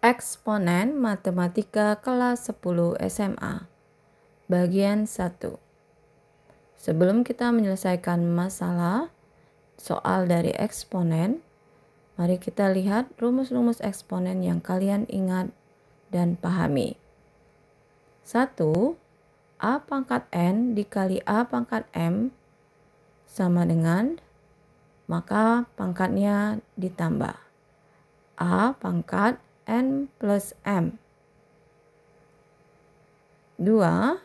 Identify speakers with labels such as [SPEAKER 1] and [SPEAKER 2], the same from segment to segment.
[SPEAKER 1] Eksponen Matematika kelas 10 SMA. Bagian 1. Sebelum kita menyelesaikan masalah soal dari eksponen, mari kita lihat rumus-rumus eksponen yang kalian ingat dan pahami. 1. A pangkat N dikali A pangkat M sama dengan, maka pangkatnya ditambah. A pangkat N plus M. 2.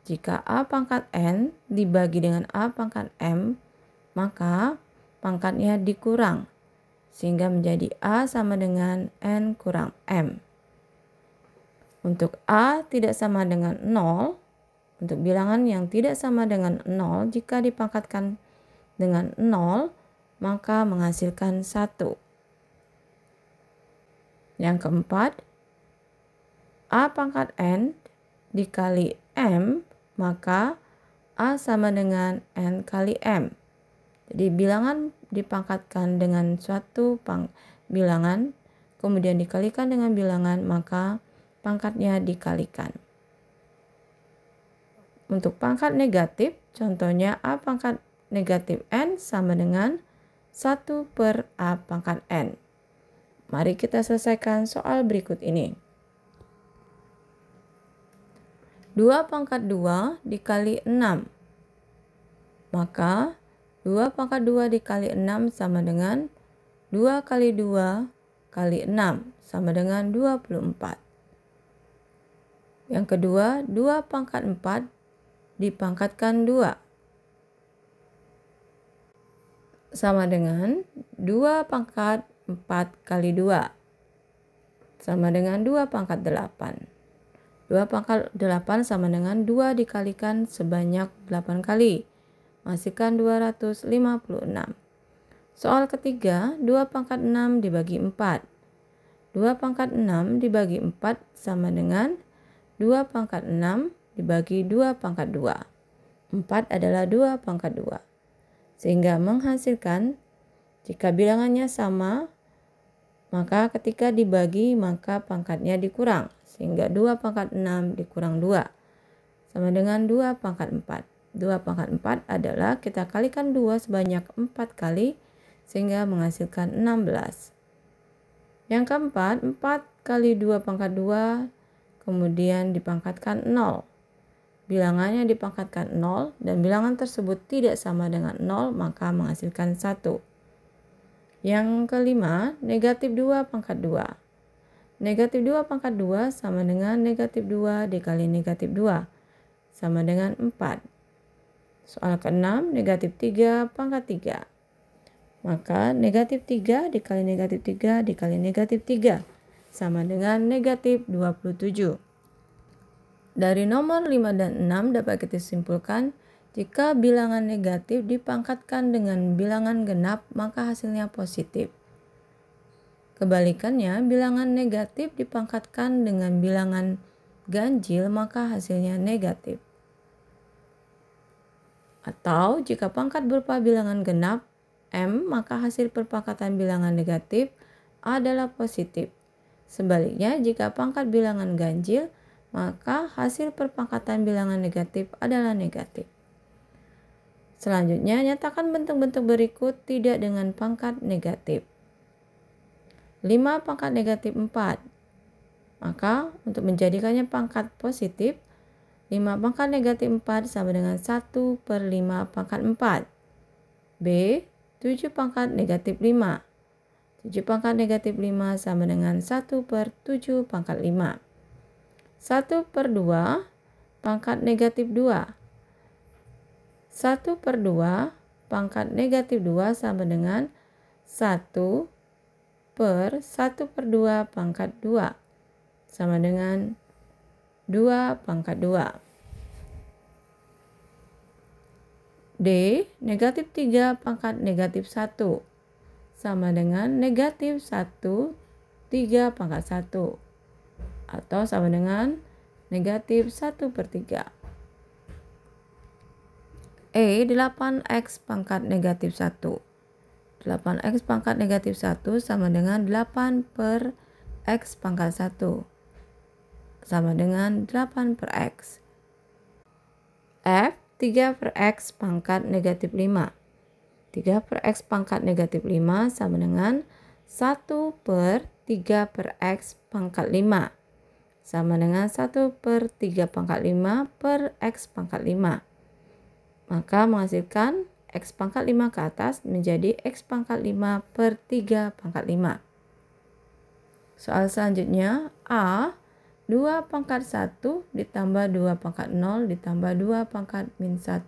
[SPEAKER 1] Jika A pangkat N dibagi dengan A pangkat M, maka pangkatnya dikurang, sehingga menjadi A sama dengan N kurang M. Untuk A tidak sama dengan 0, untuk bilangan yang tidak sama dengan 0, jika dipangkatkan dengan 0, maka menghasilkan 1. Yang keempat, A pangkat N dikali M, maka A sama dengan N kali M. Jadi bilangan dipangkatkan dengan suatu bilangan, kemudian dikalikan dengan bilangan, maka pangkatnya dikalikan. Untuk pangkat negatif, contohnya A pangkat negatif N sama dengan 1 per A pangkat N. Mari kita selesaikan soal berikut ini. 2 pangkat 2 dikali 6. Maka 2 pangkat 2 dikali 6 sama dengan 2 kali 2 kali 6 sama dengan 24. Yang kedua, 2 pangkat 4 dipangkatkan 2 sama dengan 2 pangkat 4 kali 2 sama dengan 2 pangkat 8. 2 pangkat 8 sama dengan 2 dikalikan sebanyak 8 kali. Menghasilkan 256. Soal ketiga, 2 pangkat 6 dibagi 4. 2 pangkat 6 dibagi 4 sama dengan 2 pangkat 6 dibagi 2 pangkat 2. 4 adalah 2 pangkat 2. Sehingga menghasilkan, jika bilangannya sama, maka ketika dibagi maka pangkatnya dikurang. Sehingga 2 pangkat 6 dikurang 2 sama dengan 2 pangkat 4. 2 pangkat 4 adalah kita kalikan 2 sebanyak 4 kali sehingga menghasilkan 16. Yang keempat, 4 kali 2 pangkat 2 kemudian dipangkatkan 0. Bilangannya dipangkatkan 0 dan bilangan tersebut tidak sama dengan 0, maka menghasilkan 1. Yang kelima, negatif 2 pangkat 2. Negatif 2 pangkat 2 sama dengan negatif 2 dikali negatif 2 sama dengan 4. Soal ke-6, negatif 3 pangkat 3. Maka negatif 3 dikali negatif 3 dikali negatif 3 sama dengan negatif 27. Dari nomor 5 dan 6 dapat kita simpulkan, jika bilangan negatif dipangkatkan dengan bilangan genap, maka hasilnya positif. Kebalikannya, bilangan negatif dipangkatkan dengan bilangan ganjil, maka hasilnya negatif. Atau jika pangkat berupa bilangan genap, M, maka hasil perpangkatan bilangan negatif adalah positif. Sebaliknya, jika pangkat bilangan ganjil, maka hasil perpangkatan bilangan negatif adalah negatif. Selanjutnya, nyatakan bentuk-bentuk berikut tidak dengan pangkat negatif. 5 pangkat negatif 4. Maka untuk menjadikannya pangkat positif, 5 pangkat negatif 4 sama dengan 1 per 5 pangkat 4. B. 7 pangkat negatif 5. 7 pangkat negatif 5 sama dengan 1 per 7 pangkat 5. 1 per 2 pangkat negatif 2. 1 per 2 pangkat negatif 2 sama dengan 1 per 1 per 2 pangkat 2 sama dengan 2 pangkat 2. D. Negatif 3 pangkat negatif 1 sama dengan negatif 1 3 pangkat 1 atau sama dengan negatif 1 per 3. E. 8x pangkat negatif 1. 8x pangkat negatif 1 sama dengan 8 per X pangkat 1 sama dengan 8 per X. F 3 per X pangkat negatif 5. 3 per X pangkat negatif 5 sama dengan 1 per 3 per X pangkat 5. Sama dengan 1 per 3 pangkat 5 per X pangkat 5. Maka menghasilkan X pangkat 5 ke atas menjadi X pangkat 5 per 3 pangkat 5. Soal selanjutnya, A 2 pangkat 1 ditambah 2 pangkat 0 ditambah 2 pangkat min 1.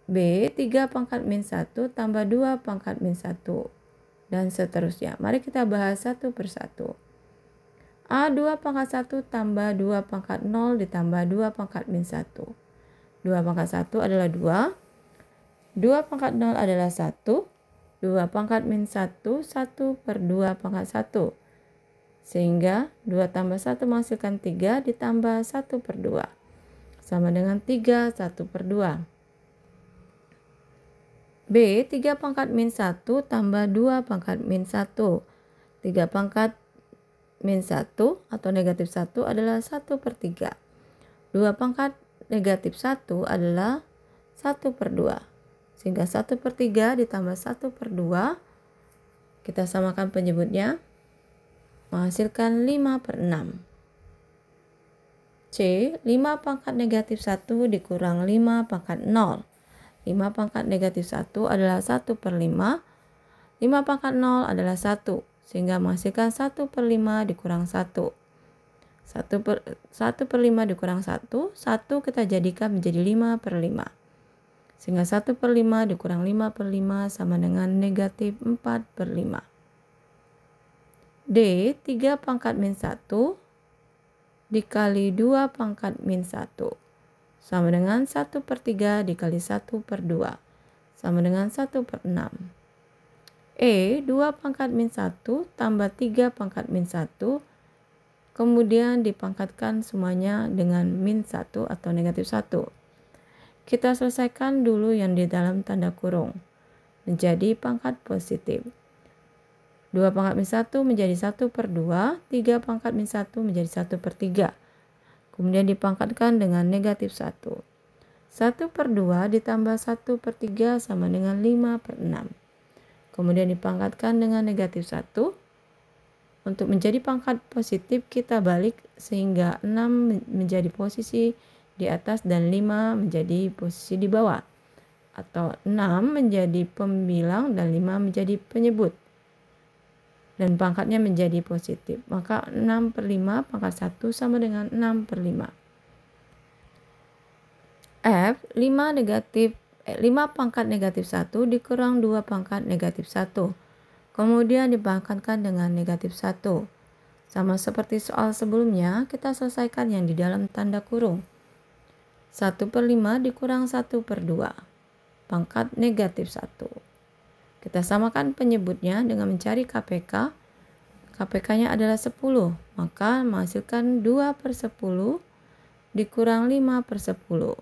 [SPEAKER 1] B 3 pangkat min 1 tambah 2 pangkat min 1. Dan seterusnya. Mari kita bahas satu persatu. A 2 pangkat 1 tambah 2 pangkat 0 ditambah 2 pangkat min 1. 2 pangkat 1 adalah 2. 2 pangkat 0 adalah 1. 2 pangkat min 1, 1 per 2 pangkat 1. Sehingga 2 tambah 1 menghasilkan 3 ditambah 1 per 2. Sama dengan 3, 1 per 2. B 3 pangkat min 1 tambah 2 pangkat min 1. 3 pangkat min 1 atau negatif 1 adalah 1 per 3. 2 pangkat negatif 1 adalah 1 per 2. Sehingga 1 per 3 ditambah 1 per 2. Kita samakan penyebutnya. Menghasilkan 5 per 6. C 5 pangkat negatif 1 dikurang 5 pangkat 0. 5 pangkat negatif 1 adalah 1 per 5. 5 pangkat 0 adalah 1. Sehingga menghasilkan 1 per 5 dikurang 1. 1 per 5 dikurang 1. 1 kita jadikan menjadi 5 per 5. Sehingga 1 per 5 dikurang 5 per 5 sama dengan negatif 4 per 5. D 3 pangkat min 1 dikali 2 pangkat min 1. Sama dengan 1 per 3 dikali 1 per 2. Sama dengan 1 per 6. E 2 pangkat min 1 tambah 3 pangkat min 1. Kemudian dipangkatkan semuanya dengan min 1 atau negatif 1. Kita selesaikan dulu yang di dalam tanda kurung. Menjadi pangkat positif. 2 pangkat min 1 menjadi 1 per 2. 3 pangkat min 1 menjadi 1 per 3. Kemudian dipangkatkan dengan negatif 1. 1 per 2 ditambah 1 per 3 sama dengan 5 per 6. Kemudian dipangkatkan dengan negatif 1. Untuk menjadi pangkat positif kita balik sehingga 6 menjadi posisi di atas dan 5 menjadi posisi di bawah. Atau 6 menjadi pembilang dan 5 menjadi penyebut. Dan pangkatnya menjadi positif. Maka 6 per 5 pangkat 1 sama dengan 6 per 5. F 5 pangkat negatif 1 dikurang 2 pangkat negatif 1. Kemudian dipangkatkan dengan negatif 1. Sama seperti soal sebelumnya, kita selesaikan yang di dalam tanda kurung. 1 per 5 dikurang 1 per 2. Pangkat negatif 1. Kita samakan penyebutnya dengan mencari KPK. KPK-nya adalah 10. Maka menghasilkan 2 per 10 dikurang 5 per 10.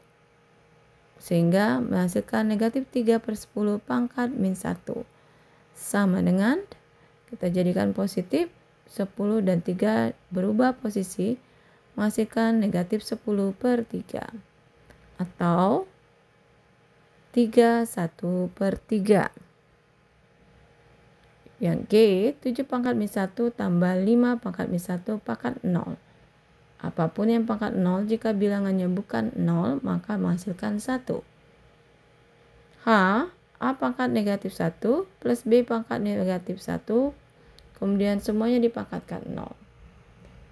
[SPEAKER 1] Sehingga menghasilkan negatif 3 per 10 pangkat min 1. Sama dengan, kita jadikan positif, 10 dan 3 berubah posisi, menghasilkan negatif 10 per 3. Atau 3, 1 per 3. Yang G, 7 pangkat min 1 tambah 5 pangkat min 1 pangkat 0. Apapun yang pangkat 0, jika bilangannya bukan 0, maka menghasilkan 1. H, A pangkat negatif 1 plus B pangkat negatif 1, kemudian semuanya dipangkatkan 0.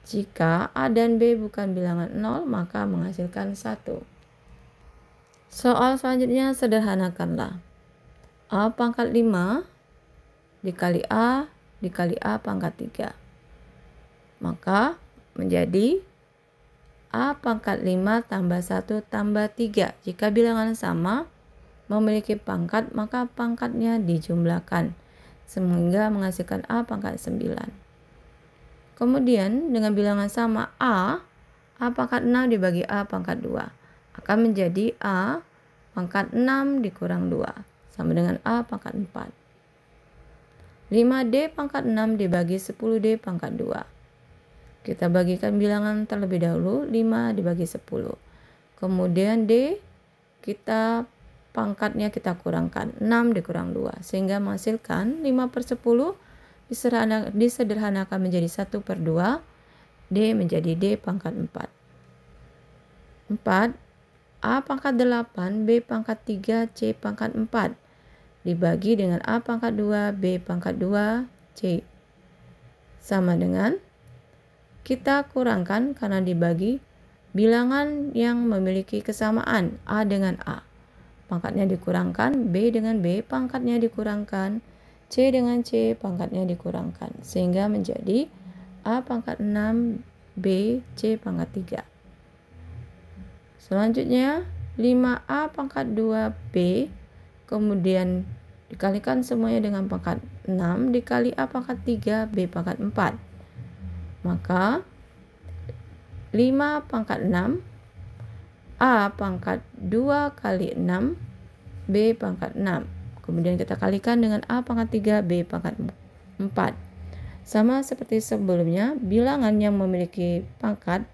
[SPEAKER 1] Jika A dan B bukan bilangan 0, maka menghasilkan 1. Soal selanjutnya sederhanakanlah. A pangkat 5 dikali A pangkat 3. Maka menjadi A pangkat 5 tambah 1 tambah 3. Jika bilangan sama, memiliki pangkat, maka pangkatnya dijumlahkan. Sehingga menghasilkan A pangkat 9. Kemudian dengan bilangan sama A pangkat 6 dibagi A pangkat 2. Akan menjadi A pangkat 6 dikurang 2. Sama dengan A pangkat 4. 5D pangkat 6 dibagi 10D pangkat 2. Kita bagikan bilangan terlebih dahulu, 5 dibagi 10. Kemudian D, kita pangkatnya kita kurangkan, 6 dikurang 2. Sehingga menghasilkan 5/10 disederhanakan menjadi 1/2. D menjadi D pangkat 4. 4. A pangkat 8, B pangkat 3, C pangkat 4. Dibagi dengan A pangkat 2, B pangkat 2, C. Sama dengan kita kurangkan karena dibagi bilangan yang memiliki kesamaan A dengan A. Pangkatnya dikurangkan, B dengan B pangkatnya dikurangkan, C dengan C pangkatnya dikurangkan. Sehingga menjadi A pangkat 6, B, C pangkat 3. Selanjutnya 5A pangkat 2B, kemudian dikalikan semuanya dengan pangkat 6 dikali A pangkat 3, B pangkat 4. Maka 5 pangkat 6, A pangkat 2 kali 6, B pangkat 6. Kemudian kita kalikan dengan A pangkat 3, B pangkat 4. Sama seperti sebelumnya, bilangan yang memiliki pangkat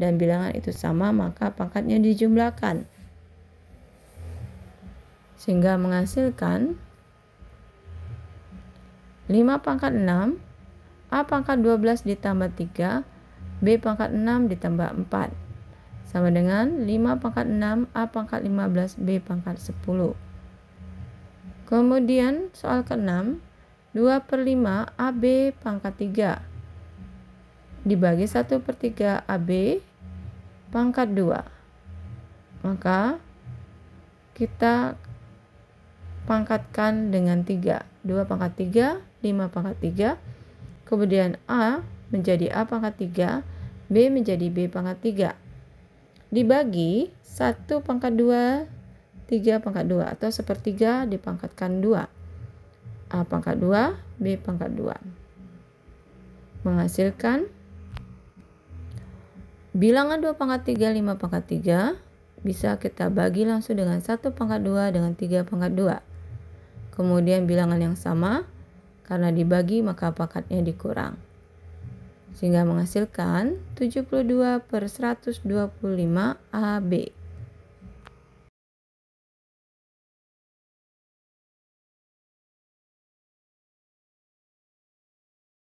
[SPEAKER 1] dan bilangan itu sama, maka pangkatnya dijumlahkan. Sehingga menghasilkan 5 pangkat 6, A pangkat 12 ditambah 3, B pangkat 6 ditambah 4. Sama dengan 5 pangkat 6, A pangkat 15, B pangkat 10. Kemudian soal ke-6, 2/5 AB pangkat 3 dibagi 1/3 AB pangkat 2. Maka kita pangkatkan dengan 3. 2 pangkat 3, 5 pangkat 3. Kemudian A menjadi A pangkat 3, B menjadi B pangkat 3. Dibagi 1 pangkat 2, 3 pangkat 2 atau 1/3 dipangkatkan 2. A pangkat 2, B pangkat 2. Menghasilkan bilangan 2 pangkat 3, 5 pangkat 3 bisa kita bagi langsung dengan 1 pangkat 2 dengan 3 pangkat 2. Kemudian bilangan yang sama, karena dibagi maka pangkatnya dikurang. Sehingga menghasilkan 72/125 AB.